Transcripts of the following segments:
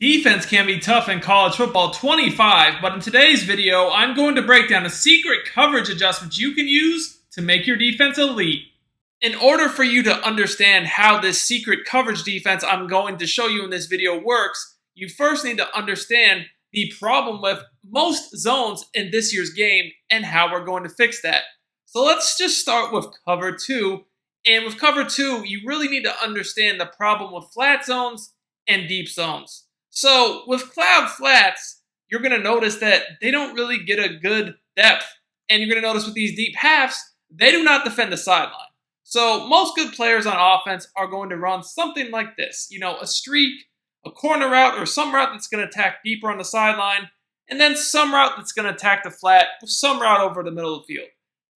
Defense can be tough in college football 25, but in today's video, I'm going to break down a secret coverage adjustment you can use to make your defense elite. In order for you to understand how this secret coverage defense I'm going to show you in this video works, you first need to understand the problem with most zones in this year's game and how we're going to fix that. So let's just start with cover 2. And with cover 2, you really need to understand the problem with flat zones and deep zones. So with cloud flats, you're going to notice that they don't really get a good depth. And you're going to notice with these deep halves, they do not defend the sideline. So most good players on offense are going to run something like this. You know, a streak, a corner route, or some route that's going to attack deeper on the sideline, and then some route that's going to attack the flat, with some route over the middle of the field.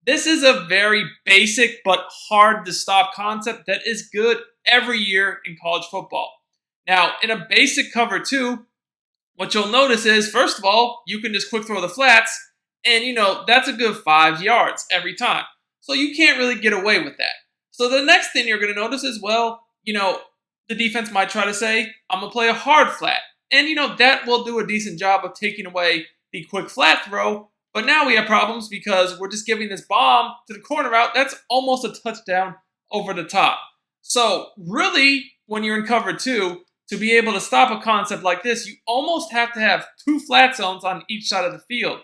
This is a very basic but hard to stop concept that is good every year in college football. Now, in a basic cover 2, what you'll notice is, first of all, you can just quick throw the flats, and that's a good 5 yards every time. So you can't really get away with that. So the next thing you're going to notice is, the defense might try to say, I'm going to play a hard flat. And, that will do a decent job of taking away the quick flat throw. But now we have problems because we're just giving this bomb to the corner route. That's almost a touchdown over the top. So really, when you're in cover 2, to be able to stop a concept like this, you almost have to have 2 flat zones on each side of the field.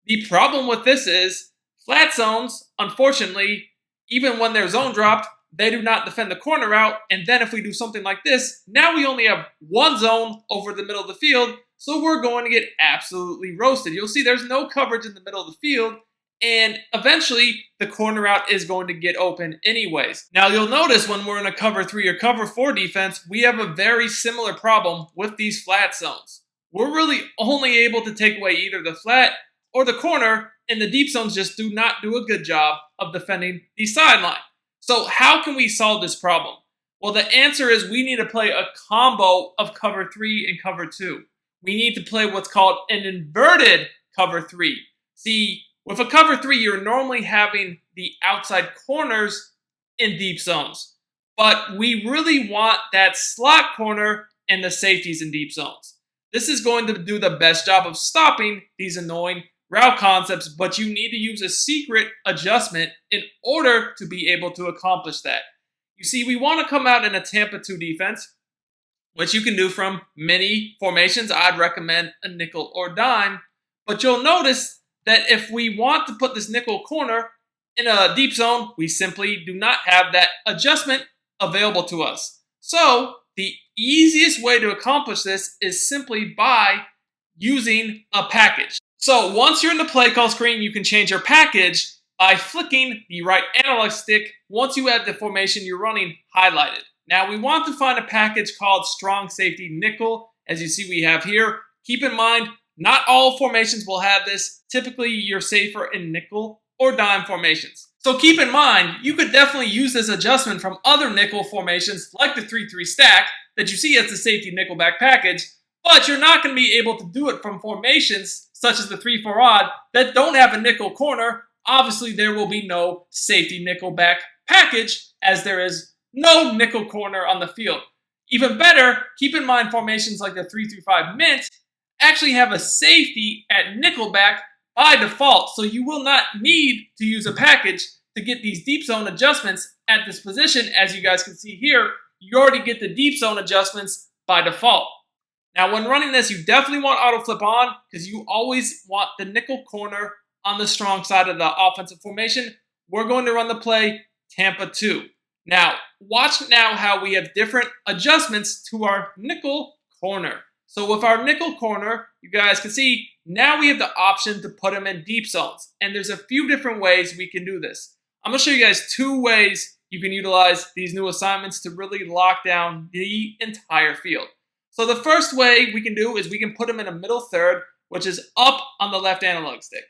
The problem with this is flat zones, unfortunately, even when they're zone dropped, they do not defend the corner route. And then if we do something like this, now we only have 1 zone over the middle of the field. So we're going to get absolutely roasted. You'll see there's no coverage in the middle of the field. And eventually, the corner route is going to get open anyways. Now, you'll notice when we're in a cover 3 or cover 4 defense, we have a very similar problem with these flat zones. We're really only able to take away either the flat or the corner, and the deep zones just do not do a good job of defending the sideline. So how can we solve this problem? Well, the answer is we need to play a combo of cover 3 and cover 2. We need to play what's called an inverted cover 3. See, with a cover 3, you're normally having the outside corners in deep zones. But we really want that slot corner and the safeties in deep zones. This is going to do the best job of stopping these annoying route concepts, but you need to use a secret adjustment in order to be able to accomplish that. You see, we want to come out in a Tampa 2 defense, which you can do from many formations. I'd recommend a nickel or dime, but you'll notice that if we want to put this nickel corner in a deep zone, we simply do not have that adjustment available to us. So the easiest way to accomplish this is simply by using a package. So once you're in the play call screen, you can change your package by flicking the right analog stick once you have the formation you're running highlighted. Now we want to find a package called Strong Safety Nickel, as you see we have here. Keep in mind, not all formations will have this. Typically, you're safer in nickel or dime formations. So keep in mind, you could definitely use this adjustment from other nickel formations like the 3-3 stack that you see as the safety nickelback package, but you're not going to be able to do it from formations such as the 3-4 odd that don't have a nickel corner. Obviously, there will be no safety nickelback package as there is no nickel corner on the field. Even better, keep in mind formations like the 3-5 mint actually have a safety at nickelback by default, so you will not need to use a package to get these deep zone adjustments at this position. As you guys can see here, you already get the deep zone adjustments by default. Now, when running this, you definitely want auto flip on because you always want the nickel corner on the strong side of the offensive formation. We're going to run the play Tampa 2. Now, watch now how we have different adjustments to our nickel corner. So with our nickel corner, you guys can see now we have the option to put them in deep zones. And there's a few different ways we can do this. I'm going to show you guys 2 ways you can utilize these new assignments to really lock down the entire field. So the first way we can do is we can put him in a middle third, which is up on the left analog stick.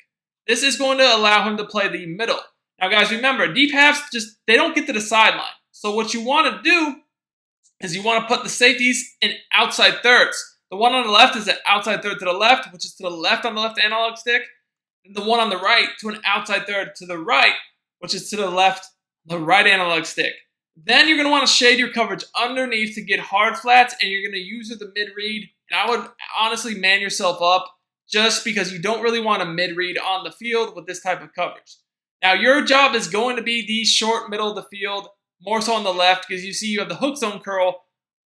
This is going to allow him to play the middle. Now guys, remember, deep halves, they don't get to the sideline. So what you want to do is you want to put the safeties in outside thirds. The one on the left is an outside third to the left, which is to the left on the left analog stick. And the one on the right to an outside third to the right, which is to the left, the right analog stick. Then you're going to want to shade your coverage underneath to get hard flats, and you're going to use the mid-read And I would honestly man yourself up just because you don't really want to mid-read on the field with this type of coverage. Now, your job is going to be the short middle of the field, more so on the left, because you see you have the hook zone curl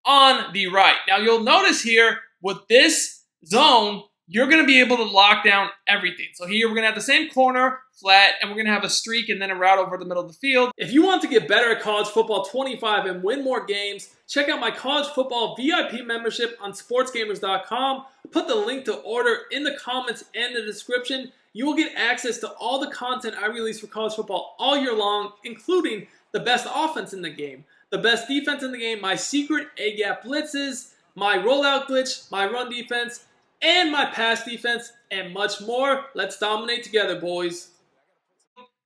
on the right. Now, you'll notice here with this zone, you're going to be able to lock down everything. So here we're going to have the same corner, flat, and we're going to have a streak and then a route over the middle of the field. If you want to get better at college football 25 and win more games, check out my college football VIP membership on sportsgamerz.com. Put the link to order in the comments and the description. You will get access to all the content I release for college football all year long, including the best offense in the game, the best defense in the game, my secret A-gap blitzes, my rollout glitch, my run defense, and my pass defense, and much more. Let's dominate together, boys.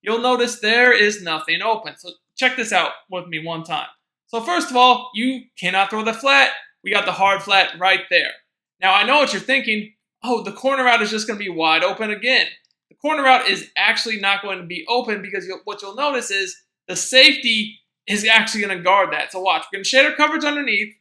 You'll notice there is nothing open. So check this out with me one time. So first of all, you cannot throw the flat. We got the hard flat right there. Now, I know what you're thinking. Oh, the corner route is just going to be wide open again. The corner route is actually not going to be open because what you'll notice is the safety is actually going to guard that. So watch. We're going to shade our coverage underneath.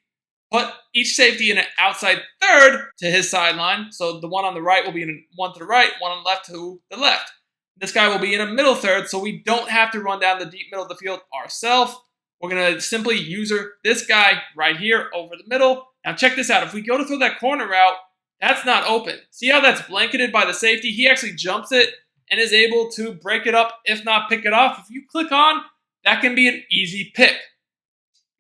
Put each safety in an outside third to his sideline. So the one on the right will be in one to the right, one on the left to the left. This guy will be in a middle third, so we don't have to run down the deep middle of the field ourselves. We're going to simply user this guy right here over the middle. Now check this out. If we go to throw that corner route, that's not open. See how that's blanketed by the safety? He actually jumps it and is able to break it up, if not pick it off. If you click on, that can be an easy pick.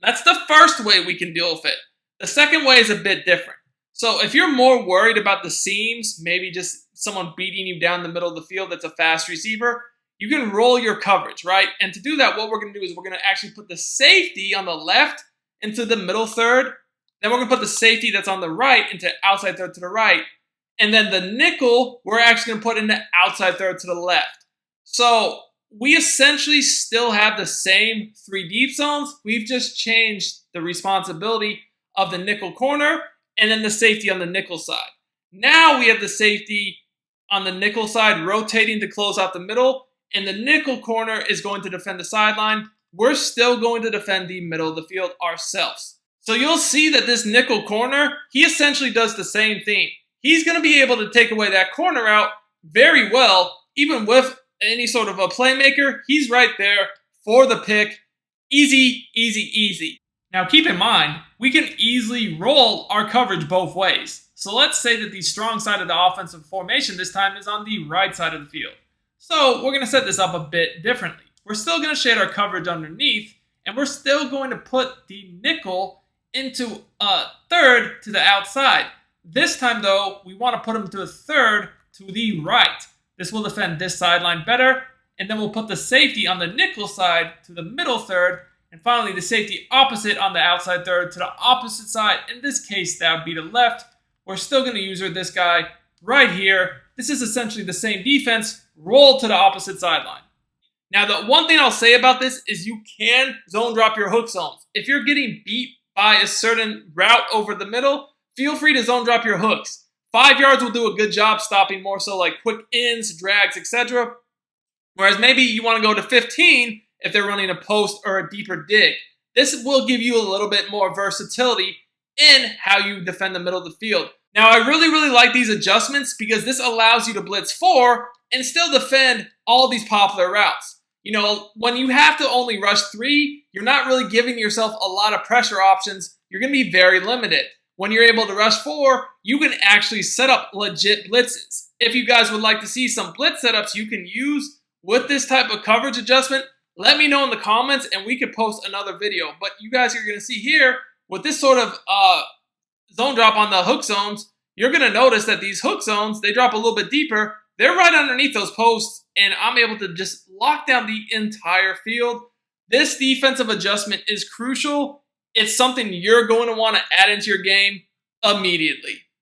That's the first way we can deal with it. The second way is a bit different. So if you're more worried about the seams, maybe just someone beating you down the middle of the field that's a fast receiver, you can roll your coverage, right? And to do that, what we're going to do is we're going to actually put the safety on the left into the middle third. Then we're going to put the safety that's on the right into outside third to the right. And then the nickel, we're actually going to put in the outside third to the left. So we essentially still have the same three deep zones. We've just changed the responsibility of the nickel corner and then the safety on the nickel side. Now we have the safety on the nickel side rotating to close out the middle, and the nickel corner is going to defend the sideline. We're still going to defend the middle of the field ourselves. So you'll see that this nickel corner, he essentially does the same thing. He's going to be able to take away that corner out very well, even with any sort of a playmaker. He's right there for the pick. Easy, easy, easy. Now keep in mind, we can easily roll our coverage both ways. So let's say that the strong side of the offensive formation this time is on the right side of the field. So we're going to set this up a bit differently. We're still going to shade our coverage underneath, and we're still going to put the nickel into a third to the outside. This time, though, we want to put him to a third to the right. This will defend this sideline better, and then we'll put the safety on the nickel side to the middle third, and finally the safety opposite on the outside third to the opposite side. In this case, that would be the left. We're still going to use this guy right here. This is essentially the same defense, roll to the opposite sideline. Now, the one thing I'll say about this is you can zone drop your hook zones. If you're getting beat by a certain route over the middle, feel free to zone drop your hooks. 5 yards will do a good job stopping more so like quick ins, drags, etc. Whereas maybe you want to go to 15 if they're running a post or a deeper dig. This will give you a little bit more versatility in how you defend the middle of the field. Now, I really like these adjustments because this allows you to blitz 4 and still defend all these popular routes. You know, when you have to only rush 3, you're not really giving yourself a lot of pressure options. You're going to be very limited. When you're able to rush 4, you can actually set up legit blitzes. If you guys would like to see some blitz setups you can use with this type of coverage adjustment, let me know in the comments and we could post another video. But you guys are going to see here, with this sort of zone drop on the hook zones, you're going to notice that these hook zones, they drop a little bit deeper. They're right underneath those posts, and I'm able to just lock down the entire field. This defensive adjustment is crucial. It's something you're going to want to add into your game immediately.